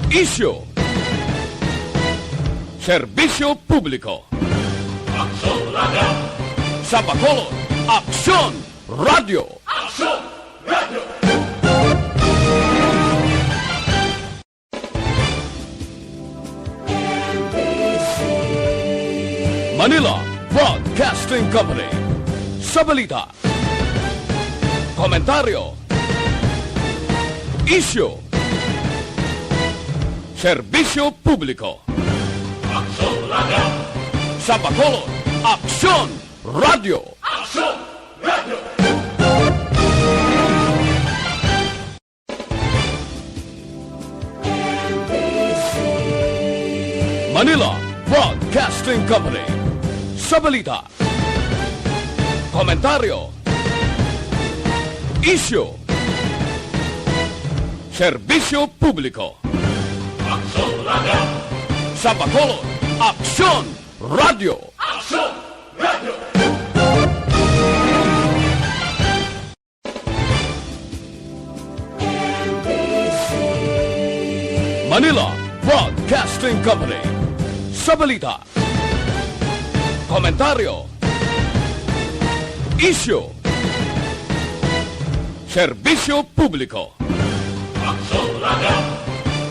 Isyu, serbisyo publiko. Aksyon Radio! Sa Bacolod, Aksyon Radio. Aksyon Radio! Manila Broadcasting Company. Sa balita, komentaryo, isyu, serbisyo publiko. Aksyon Radio! Sa Bacolod, Aksyon Radio. Aksyon Radio! Manila Broadcasting Company. Sa balita, komentaryo, isyu, serbisyo publiko. Aksyon Radio! Sa Bacolod, Aksyon Radio. Aksyon Radio! Manila Broadcasting Company. Sa balita, komentaryo, isyu, serbisyo publiko. Aksyon Radio!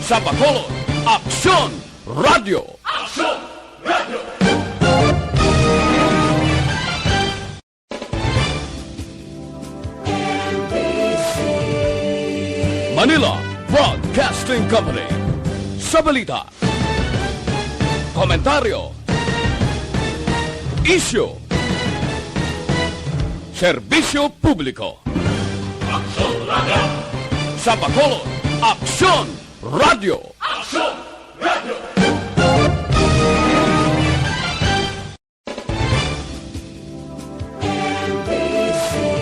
Sa Bacolod, Aksyon Radio. Aksyon Radio! Manila Broadcasting Company. Sa balita, komentaryo, isyu, serbisyo publiko. Aksyon Radio! Sa Bacolod, Aksyon Radio. Aksyon Radio!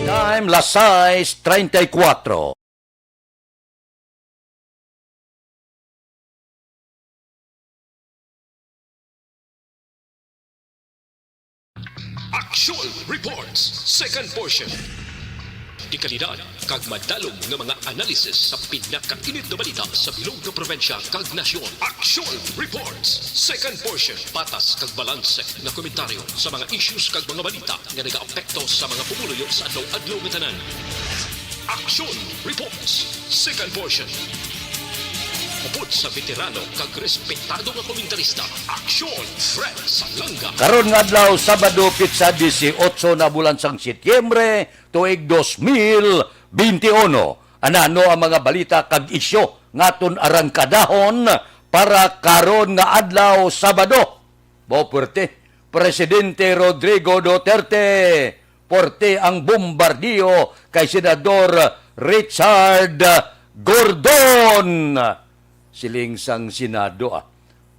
Time las 6:34. Action Reports, second portion. Di kalidad, kag madalong ng mga analisis sa pinakainit na balita sa bilog na probinsya kag nasyon. Action Reports, second portion. Patas kag balanse na komentaryo sa mga issues kag mga balita nga nagaapekto sa mga pumuluyo sa adlaw-adlaw nga tanan. Action Reports, second portion. Upod sa veterano kag respetado nga komentarista, Action Fred Salanga. Karon nga adlaw Sabado pitsa 18 na bulan sang Setyembre tuig 2021. Anano ang mga balita kag isyu ngaton arangkadahon para karon nga adlaw Sabado. Boperte, Presidente Rodrigo Duterte porte ang bombardiyo kay Senador Richard Gordon. Siling sang Senado,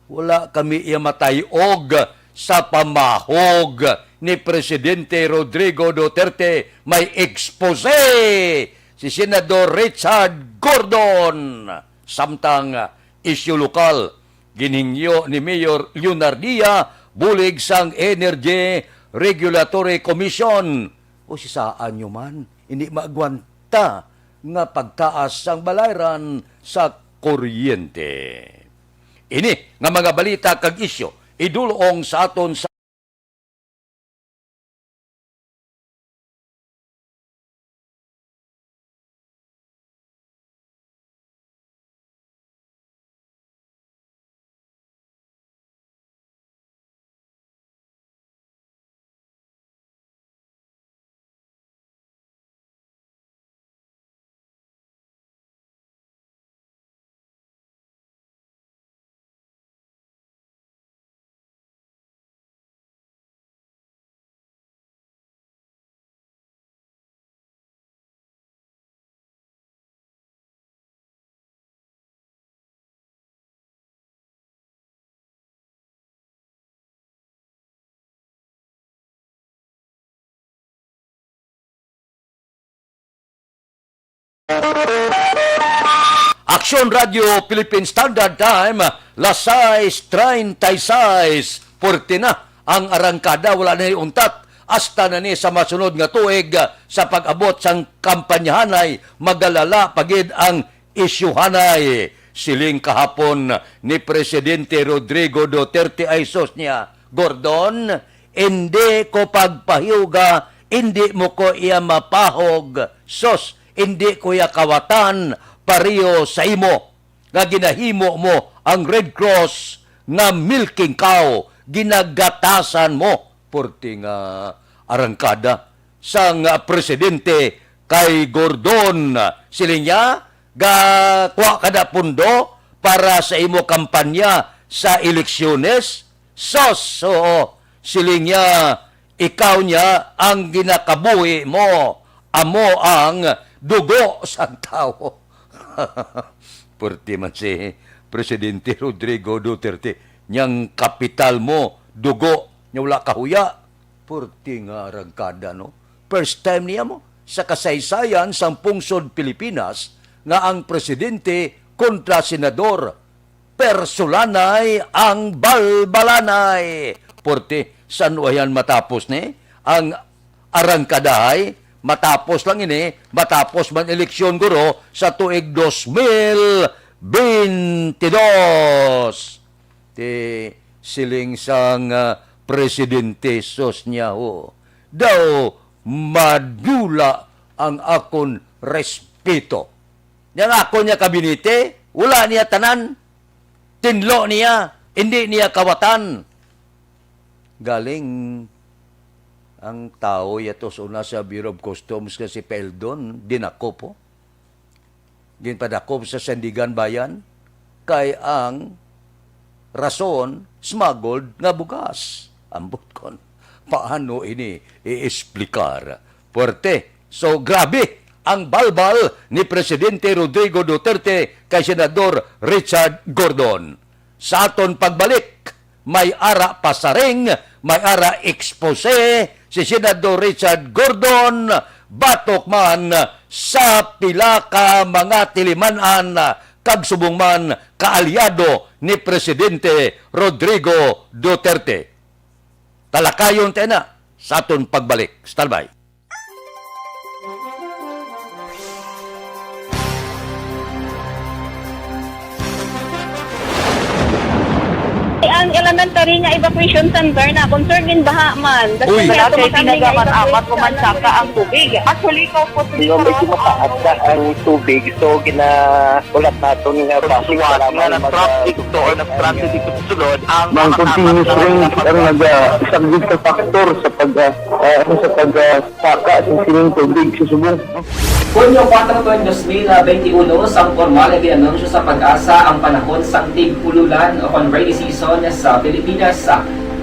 wala kami iamatayog sa pamahog ni Presidente Rodrigo Duterte. May expose si Senador Richard Gordon. Samtang isyu lokal, ginhingyo ni Mayor Leonardia bulig sang Energy Regulatory Commission. O si saan nyo man, hindi maagwanta nga pagtaas sang balayran sa kuryente. Ini nga mga balita kag isyu idulong sa aton sa Action Radio Philippine Standard Time, las 6:36. Porte na ang arangkada, wala na untat. Hasta na ni sa masunod nga tuig sa pag-abot sang kampanyahanay, magalala pagid ang isyuhanay. siling kahapon ni Presidente Rodrigo Duterte ay sos niya, Gordon, hindi ko pagpahiuga, hindi mo ko iya mapahog, sos, hindi ko iya kawatan, pariyo sa imo, nga ginahimo mo ang Red Cross nga milking cow, ginagatasan mo, purti nga arangkada sang presidente kay Gordon, siling niya, kuha ka na pundo para sa imo kampanya sa eleksyones, sos, oo, siling niya, ikaw niya ang ginakabuhi mo, amo ang dugo sa tao. Purti man si Presidente Rodrigo Duterte, niyang kapital mo, dugo, niya wala kahuya. Purti nga rangkada, no? First time niya mo sa kasaysayan sa pungsod Pilipinas nga ang presidente kontra senador. Persulanay ang balbalanay. Purti, saan wayan matapos ni? Ang arangkadahay, matapos lang ini, matapos man eleksyon guro sa tuig 2022. Ti siling sang presidente sos niya ho. Daw madula ang akon respeto. Yang ako niya kabinete, wala niya tanan, tinlo niya, hindi niya kawatan. Galing ang tao yatos una sa Bureau of Customs kasi Peldon, dinako po. Ginpadakop sa Sandigan Bayan, kay ang rason, smuggled nga bugas. Ambot kon. Paano ini i-explicar? Puerte. So, grabe ang balbal ni Presidente Rodrigo Duterte kay Senador Richard Gordon. Sa aton pagbalik, may ara pasaring, may ara expose si Senador Richard Gordon, batok man sa pila ka mga tilimanan kag subong man kaalyado ni Presidente Rodrigo Duterte. Talakayon tayo na sa aton pagbalik. Stalbay. Ang elementary nga evacuation center na concern din baha man. Uy. Dati pinagaman apat kumansaka ang tubig. Actually, ko po Yung medyo mataas na ang tubig, so ginaulat natin nga pasiwat nga nag-traffic to or nag-traffic dito sa sulod ang mga continuous rain ang nag-subject sa factor sa pagsaka sa sining tubig sa subong. Hunyo 4, 2021, sang formal na ginanunsyo sa Pag-asa ang panahon sang tig-ululan o rainy season sa Pilipinas.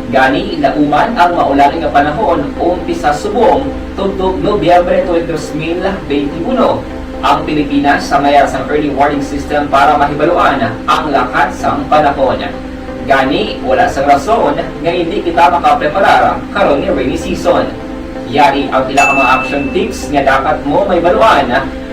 Gani, nauman ang maulan nga panahon umpisa subong tugtog Nobyembre 2021. Ang Pilipinas sa mayar sang early warning system para mahibaluan ang lakat sang panahon. Gani, wala sang rason nga hindi kita makapreparar karon nga rainy season. Yari ang ilang mga action tips nga dapat mo may baluan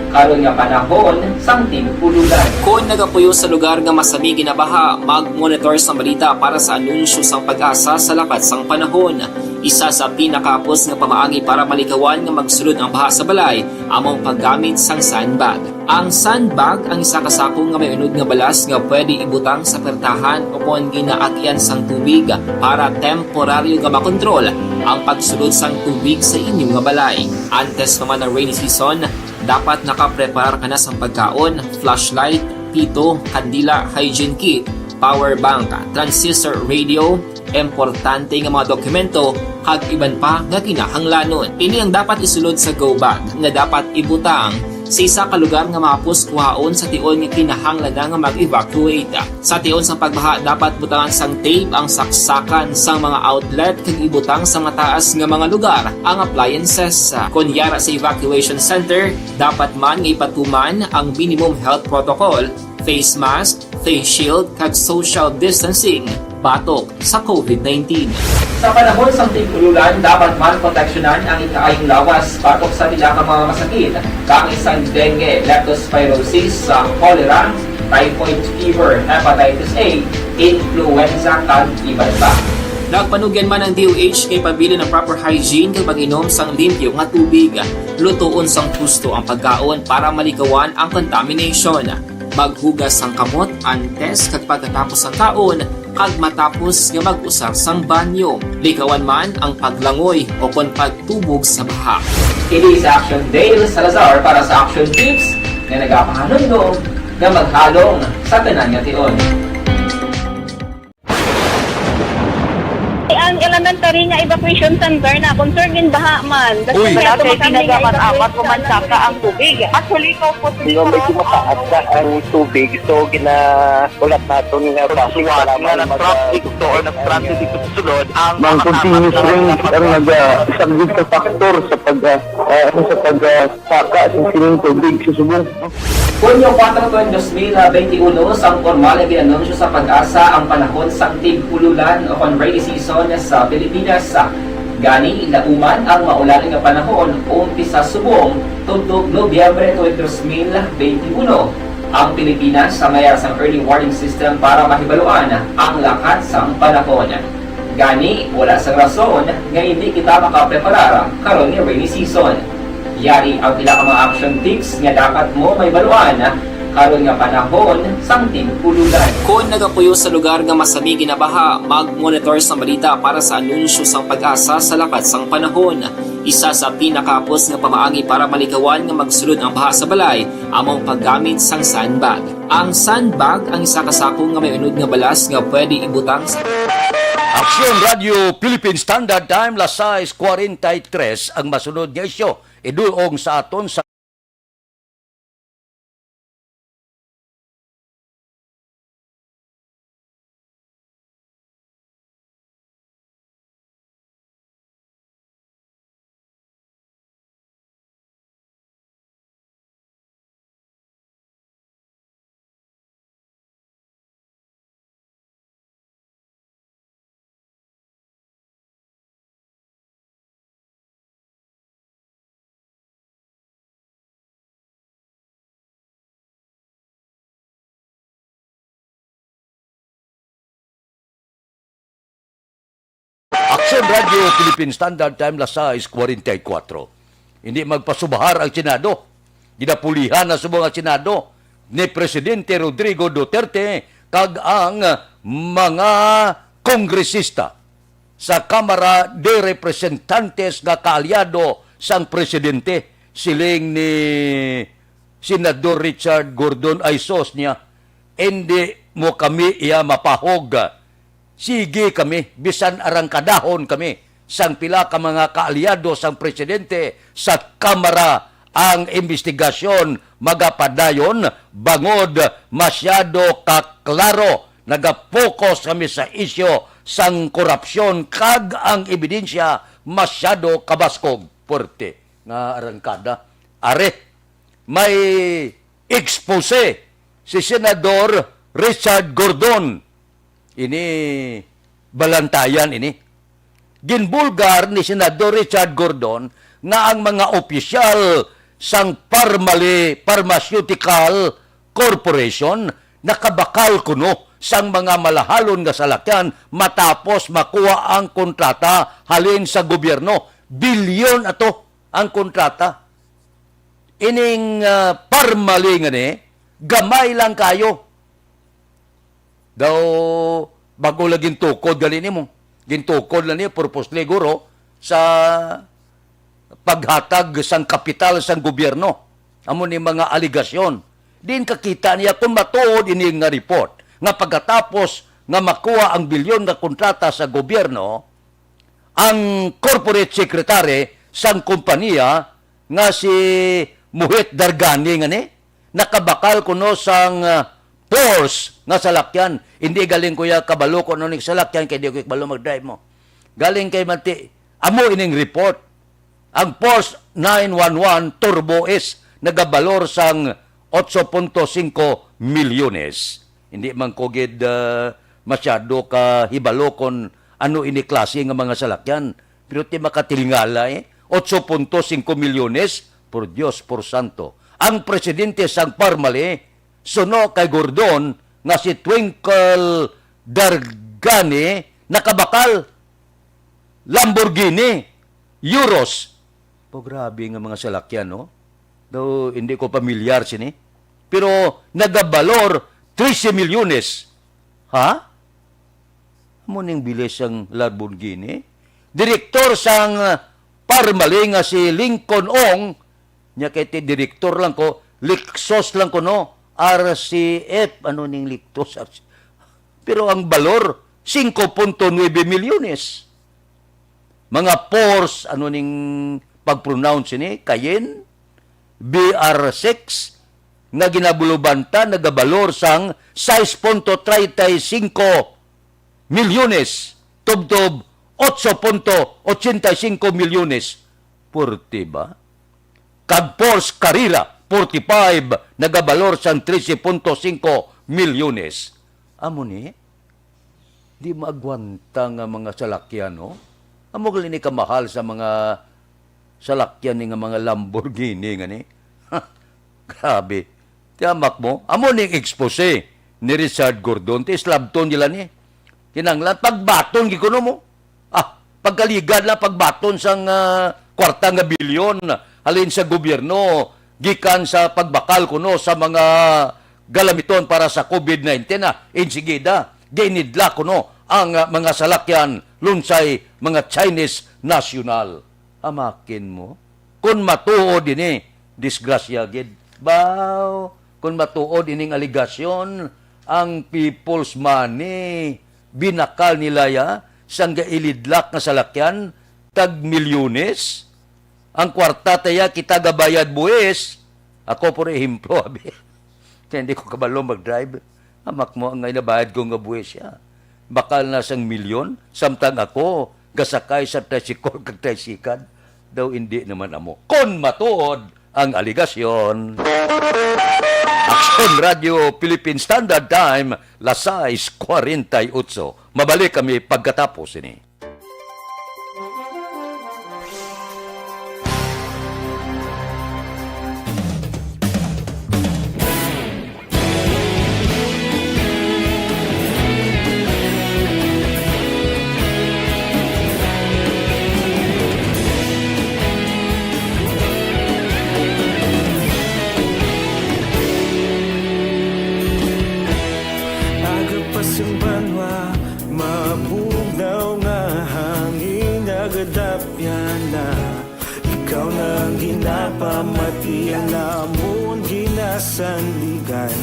karon nga panahon sang tig-ululan. Kung nagapuyo sa lugar nga masami ginabaha, mag-monitor sa balita para sa anunsyo sang Pag-asa sa lakat sang panahon. Isa sa pinakapos nga pamaagi para malikawan nga magsulod ang baha sa balay, among paggamit sang sandbag. Ang sandbag ang isa kasako nga may unod nga balas nga pwede ibutang sa pertahan upon ginaagyan sang tubig para temporaryo nga makontrol ang pagsulod sang tubig sa inyong nga balay. Antes naman ng rainy season, dapat nakapreparar ka na sa pagkaon, flashlight, pito, kandila, hygiene kit, power bank, transistor radio, importante nga mga dokumento, kag iban pa nga kinahanglanon. Ini ang dapat isulod sa go bag nga dapat ibutang sa isa ka lugar nga mapus kuhaon sa tion nga kinahanglan nga mag-evacuate. Sa tion sa pagbaha dapat butangan sang tape ang saksakan sang mga outlet kag ibutang sa mataas nga mga lugar ang appliances. Kunyara sa evacuation center, dapat man nga ipatuman ang minimum health protocol, face mask, face shield kag social distancing batok sa COVID-19. Sa panahon sa tig-ululan, dapat man proteksyonan ang ikaayong lawas batok sa tila ka mga masakit, kang isang dengue, leptospirosis, cholera, typhoid fever, hepatitis A, influenza, kag iban pa. Nagpanugyan man ang DOH kay pabili ng proper hygiene kay pag-inom sang limpyo nga tubig. Lutuon sang gusto ang pagkaon para malikawan ang contamination. maghugas sang kamot antes kag pagkatapos ang kaon kag matapos nga mag-usar sang banyo. Likawan man ang paglangoy o kon pagtubog sa baha. Kini sa Action Dale Salazar para sa Action Tips nga nagapahanundong nga maghalong sa tanan nga tion. Ang elementary nga evacuation center na concern din baha man. Uy. Dati Pinagaman apat kumansaka ang tubig. Actually, ko po medyo mataas na ang tubig. So, ginaulat natin nga pasiwala nga ng traffic to or ng transit dito sa sulod. Ang continuous rain ang nag-subject sa factor sa pagsaka sa sining tubig sa subong. Hunyo 4, 2021, sang formal ay ginanunsyo sa Pag-asa ang panahon sang tig-ululan o kon rainy season sa Pilipinas. Gani, ilauman ang maulan nga panahon umpisa subong tugtog Nobyembre 2021. Ang Pilipinas sa mayar sang early warning system para mahibaluan ang lakat sang panahon. Gani, wala sang rason nga hindi kita makapreparar karon ni rainy season. Yari ang pila ka mga action tips nga dapat mo may baluan karon nga panahon sang tig-ululan. Kung nagapuyo sa lugar nga masami ginabaha, mag-monitor sa balita para sa anunsyo sang Pag-asa sa lakat sang panahon. Isa sa pinakapos nga pamaagi para malikawan nga magsulod ang baha sa balay among paggamit sang sandbag. Ang sandbag ang isa ka sako nga may unod nga balas nga pwede ibutang sa Aksyon Radio Philippine Standard Time, las 6:43 ang masunod nga isyo. Idulong sa aton sa Aksyon Radio Philippine Standard Time, las 6:44. Hindi magpasubahar ang Senado. Ginapulihan na subong ang Senado ni Presidente Rodrigo Duterte kag ang mga kongresista sa Kamara de Representantes nga kaalyado sang presidente siling ni Senador Richard Gordon Aisos niya. Hindi mo kami iya mapahog. Sige kami, bisan arangkadahon kami, sang pila ka mga kaalyado sang presidente sa Kamara ang investigasyon magapadayon bangod masyado kaklaro. Nagapokus kami sa isyo sang korupsyon kag ang ebidensya masyado kabaskog. Porte nga arangkada. Are, may expose si Senador Richard Gordon. Ini balantayan ini. Ginbulgar ni Senador Richard Gordon nga ang mga opisyal sang Pharmaceutical Corporation nakabakal kuno sang mga malahalon nga salakyan matapos makuha ang kontrata halin sa gobyerno. Bilyon ato ang kontrata. Ining parmali nga ni, gamay lang kayo. Daw, bago lang gintukod gali mo. Gintukod lang niya, purposely guro, sa paghatag sang kapital sang gobyerno. Amo ni mga aligasyon. Din kakita niya kung matuod ini nga report. Nga pagkatapos nga makuha ang bilyon na kontrata sa gobyerno, ang corporate secretary sang kompanya nga si Muhit Dargani nga ni, nakabakal kuno sang Porsche nga salakyan. Hindi galing kuya kabalo ko nung salakyan kay di ko kabalo mag-drive mo. Galing kay Manti. Amo ining report. Ang Porsche 911 Turbo S nagabalor sang 8.5 milyones. Hindi man kogid masyado ka hibalo kon ano ini klase nga mga salakyan. Pero ti makatilingala 8.5 milyones por Dios por santo. Ang presidente sang Parmali suno kay Gordon nga si Twinkle Dargani nakabakal Lamborghini Euros. Po grabe nga mga salakyan, no? Though hindi ko pamilyar sini. pero nagabalor 13 milyones. Ha? Amo ning bilis ang Lamborghini. Direktor sang Parmalee nga si Lincoln Ong, nya kay ti direktor lang ko, Lixos lang ko no, RCF, ano ning Lixos? Pero ang balor, 5.9 milyones. Mga pores, ano ning pag-pronounce ni, Cayenne, BR6, nga ginabulubanta, nagabalor sang 6.35 milyones, tubtob 8.85 milyones. Purti ba? Kag Porsche Carrera, 45, nagabalor sang 13.5 milyones. Amo ni, di maagwanta nga mga salakyan, no? Amo gali ni kamahal sa mga salakyan ni nga mga Lamborghini nga ni. Ha, grabe. Tiyamak mo, amo ning expose ni Richard Gordon, ti slabton nila ni. Kinanglan, pagbaton, gikuno mo. Pagkaligad lang, pagbaton sang kwarta nga bilyon, halin sa gobyerno, gikan sa pagbakal kuno sa mga galamiton para sa COVID-19 na, insigida, ginidla kuno ang mga salakyan, lunsay, mga Chinese national. Amakin mo, kung matuod ini, disgrasya gid. Baw, kung matuod ining aligasyon, ang people's money, binakal nila ya, sang gailidlak na salakyan, tag milyones, ang kwarta taya kita gabayad buwis, ako por ehemplo, abi, kaya hindi ko kabalo mag-drive, amak mo ang inabayad ko nga buwis ya, bakal na sang milyon, samtang ako, gasakay sa tricycle kag tricycad, daw hindi naman amo. Kon matuod ang aligasyon. Action Radio Philippine Standard Time, las 6:48. Mabalik kami pagkatapos ini. Agapasang banwa, mabugnaw nga hangin agadapyan na. Ikaw nang ginapamatian namon ginasandigan.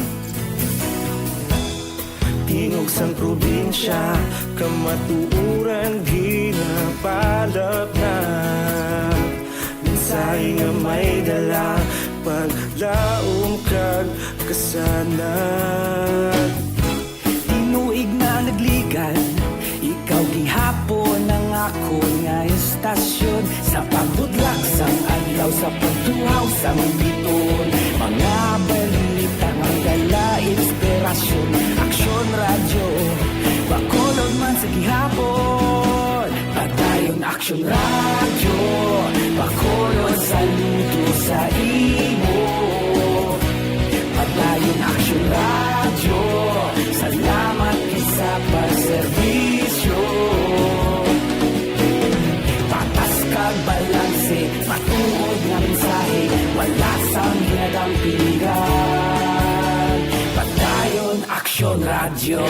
Tingog sang probinsya, kamatuuran ginapalap na. Minsay nga may dala, paglaom kag kasanat. Tinuig na nagligan, ikaw gihapon ang ako nga estasyon. Sa pagbudlak sang adlaw, sa pagtuhaw sang biton, mga balita nga dala inspirasyon. Aksyon radyo, bakolod man sa gihapon. Padayon aksyon radyo, bakolod sa luto sa imo. Padayon aksyon radyo, salamat sa pagserbisyo. Patas kag balanse, matuod nga mensahe, wala sang ginadampingan. Padayon aksyon radyo.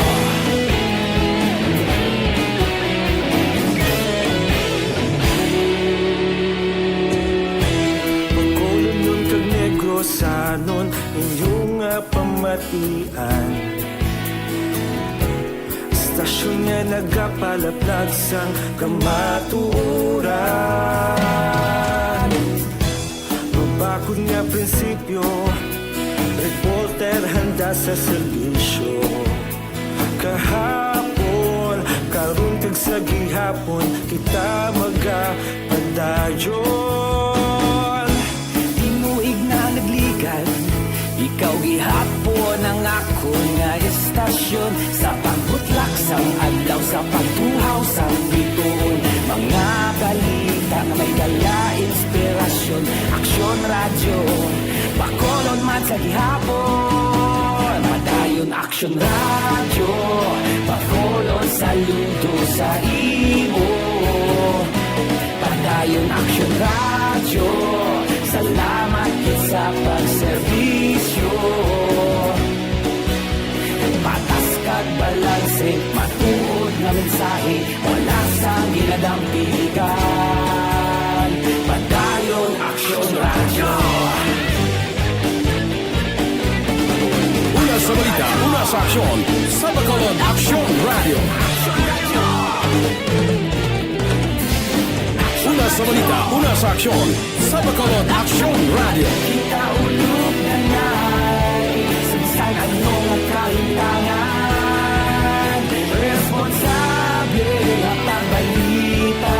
Pagkulong nun kag negrosanon, inyong pamatian. Stasyon nga nagapalaplag sang kamatuuran. Mabakod nga prinsipyo, reporter handa sa serbisyo. Kahapon, karon kag sa gihapon, kita magapadayon. Tinuig na nagligan, ikaw gihapon ang ako nga estasyon. Sa pagbutlak sang adlaw, sa pagtuhaw sang biton, mga balita na may dala inspirasyon. Aksyon radyo, bakolon man sa gihapon. Madayon aksyon radyo, bakolon sa luto sa imo. Padayon aksyon radyo, salamat sa pagserbisyo. matuod na mensahe, wala sa ginadampigan. Padayon Aksyon Radyo. Una sa balita, una sa aksyon. Sa Bacolod Aksyon Radio. Una sa balita, una sa aksyon. Sa Bacolod Aksyon Radio. Kita ulog na na'y sagsay anong ang kalintangan. Responsable at ang balita,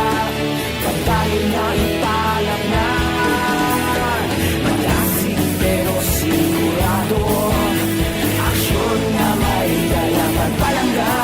pagkain na ipalak na. Malasig pero sigurado, aksyon na may dalang pagpalangga.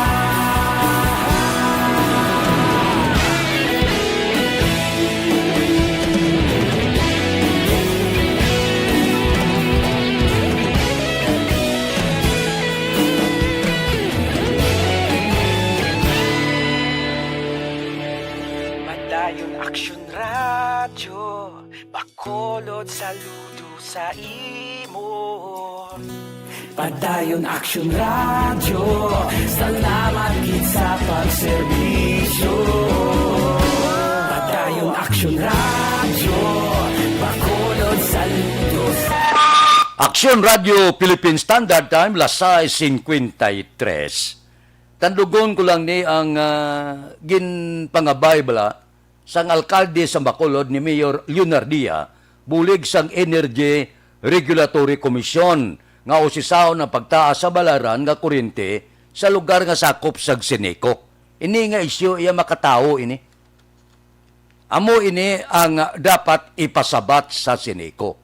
Madayon Aksyon Radyo, Bacolod saludo sa imo. Padayon Aksyon Radyo, salamat gid sa pagserbisyo. Padayon Aksyon Radyo, Bacolod saludo sa Aksyon Radio Philippine Standard Time, las 6:53. Tandugon ko lang ni ang ginpangabay bala sang alkalde sa Bacolod ni Mayor Leonardia, bulig sang Energy Regulatory Commission nga usisaw na pagtaas sa balaran nga kuryente sa lugar nga sakop sa Sineco. Ini nga isyu iya makatawo ini. Amo ini ang dapat ipasabat sa Sineco.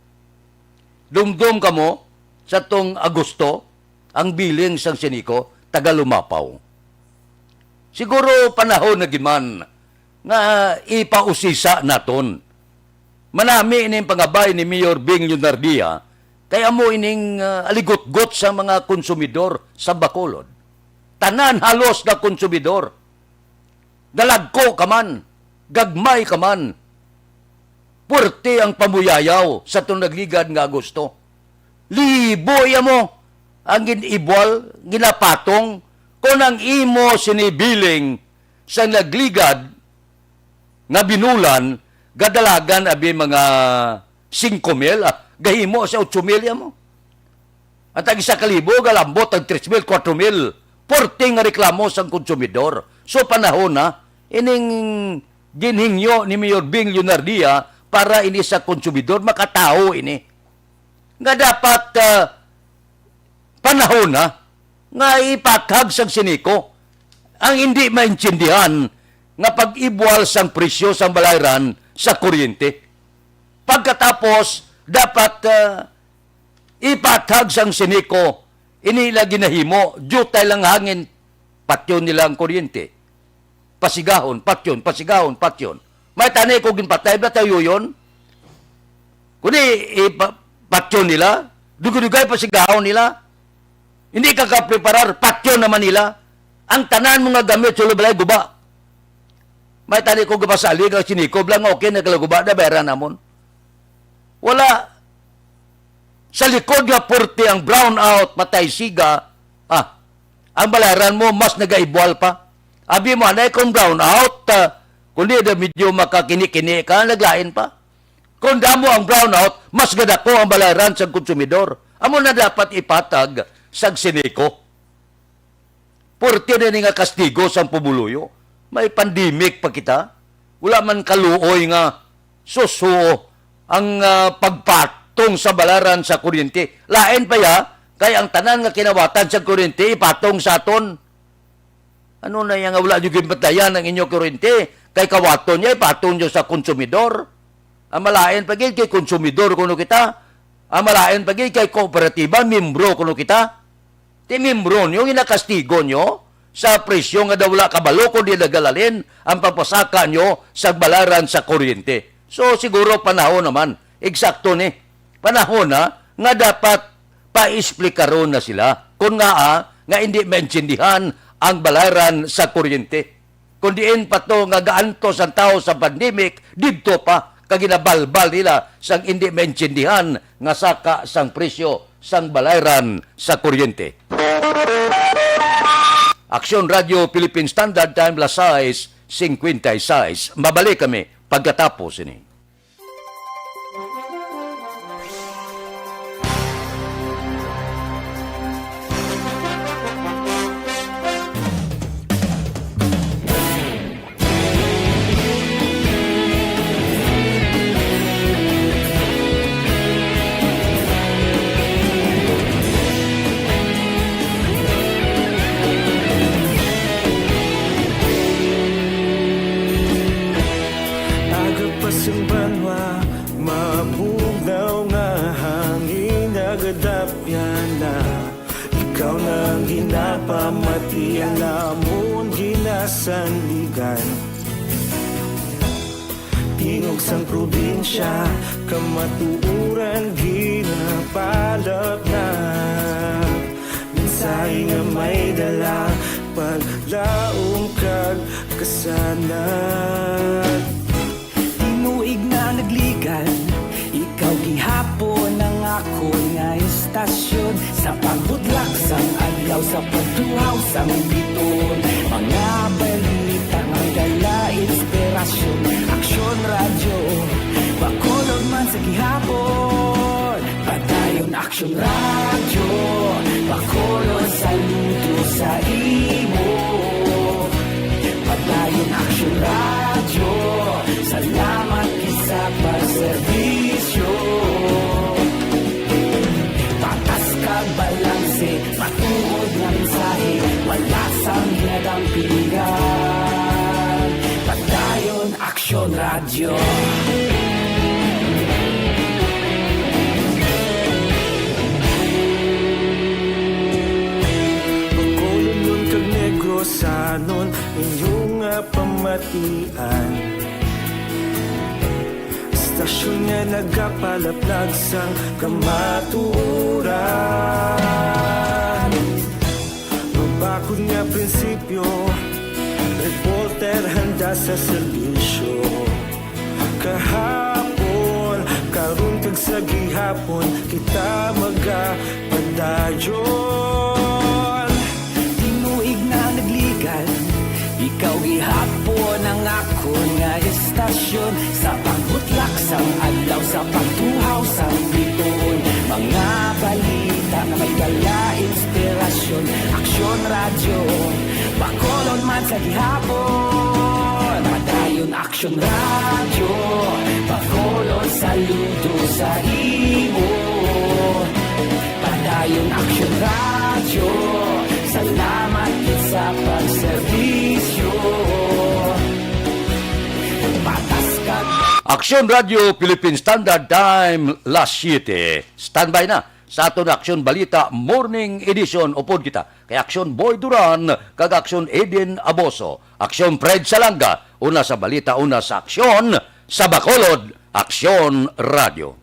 Dumdum kamo sa tong Agosto ang biling sang Sineco tagalumapaw. Siguro panahon na giman nga ipausisa naton. Manami ining pangabay ni Mayor Bing Leonardia kaya mo ining aligot-got sa mga konsumidor sa Bacolod. Tanan halos na konsumidor. Dalagko ka man, gagmay ka man. Puerte ang pamuyayaw sa itong nagligad nga Agosto. Libo mo ang ginibwal, ginapatong, kung ang imo sinibiling sa nagligad nga binulan, gadalagan abi mga 5,000, gahimo sa 8,000 mo. At ang 1,000, galambot, ang 3,000, 4,000, porte nga reklamo sa konsumidor. So panahon na, ining ginhingyo ni Mayor Bing Leonardia para ini sa konsumidor, makatao ini. Nga dapat panahon na, nga ipathag sang Sineco ang hindi maintindihan nga pag-ibwal sang presyo sang balaran sa kuryente. Pagkatapos, dapat ipathag sang Sineco, inila ginahimo, jutay lang hangin, patyon nila ang kuryente. Pasigahon, patyon, pasigahon, patyon. May tanay ko ginpatay, ba tayo yun? Kundi patyon nila, dugay-dugay pasigahon nila, hindi ka kapreparar, patyon naman nila. Ang tanan mga gamit, sulabalay, guba. May tani ko guba sa alig, ang Sineco, blang okay, naglaguba, na bayran namon. Wala. Sa likod nga porte ang brownout, matay siga, ang balaran mo, mas nagaibwal pa. Abi mo, anay kung brownout, kundi na medyo makakini-kini ka, naglain pa. Kung damo ang brownout, mas gadako ang balaran sa konsumidor. Amo na dapat ipatag sa Sineco. Porte na nga kastigo sa pumuluyo. May pandemic pa kita. Wala man kaluoy nga suso ang pagpatong sa balaran sa kuryente. Lain pa ya, kaya ang tanan nga kinawatan sa kuryente, ipatong sa aton. Ano na yan nga wala nyo gimbatayan ng inyong kuryente? Kay kawaton niya, ipatong nyo sa konsumidor. Ang malain pa kay konsumidor kuno kita. Ang malain pa kay kooperatiba, membro kuno kita. Ti membro nyo, inakastigo nyo sa presyo nga daw wala kabalo kung di nagalalin ang pagpasaka nyo sa balaran sa kuryente. So siguro panahon naman, eksakto ni, panahon na nga dapat paisplikaron na sila kung nga hindi maintindihan ang balaran sa kuryente. Kung diin pa to nga gaantos ang tao sa pandemic, dito pa kaginabalbal nila sang hindi maintindihan nga saka sang presyo sang balaran sa kuryente. Aksyon Radio Philippine Standard Time, las 6:56. Mabalik kami pagkatapos ini. Simbanwa, mabugaw nga hangin nagadapyan na. Ikaw nang ginapamati, alamon ginasanligan. Tingog sang probinsya, kamatuuran ginapalap na. Mensahe nga may dala, paglaong kag kasanat. Tinuig na nagligan, ikaw gihapon ang ako nga istasyon. Sa pagbudlak sang adlaw, sa pagtuhaw sang biton. Mga balita, mga dala, inspirasyon. Aksyon radyo, bakulog man sa gihapon. Padayon aksyon radyo, bakulog sa luto sa imo. Padayon aksyon radyo, salamat sa pagserbisyo. Patas kag balanse, matuod nga mensahe, wala sang hinadampingan. Padayon aksyon radyo. Bakulon nun kag Negrosanon, inyong nga pamatian. Stasyon nga nagkapalaplag sang kamaturan. Mabakod nga prinsipyo, reporter handa sa serbisyo. Kahapon, karon kag sa gihapon, kita magapadayon. Tinuig na nagligan, ikaw gihapon ang ako nga istasyon. Sa pagbutlak sang adlaw, sa pagtuhaw sang biton. Mga balita na may dala, inspirasyon. Aksyon radyo, bakolon man sa gihapon. Padayon aksyon radyo, bakolon saludo sa imo. Padayon aksyon radyo, salamat sa pagserbisyo. Patas ka. Aksyon Radio Philippine Standard Time, las 7. Standby na sa aton Aksyon Balita Morning Edition. Upod kita kay Aksyon Boy Duran kag Aksyon Eden Aboso. Aksyon Fred Salanga, una sa balita, una sa aksyon. Sa Bacolod, Aksyon Radio.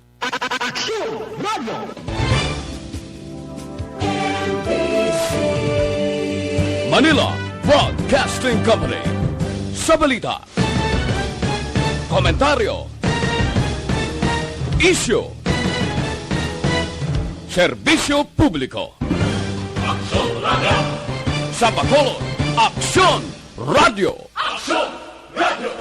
Manila Broadcasting Company. Sa balita, komentaryo, isyu, serbisyo publiko. Aksyon Radio! Sa Bacolod, Aksyon Radio. Aksyon Radio!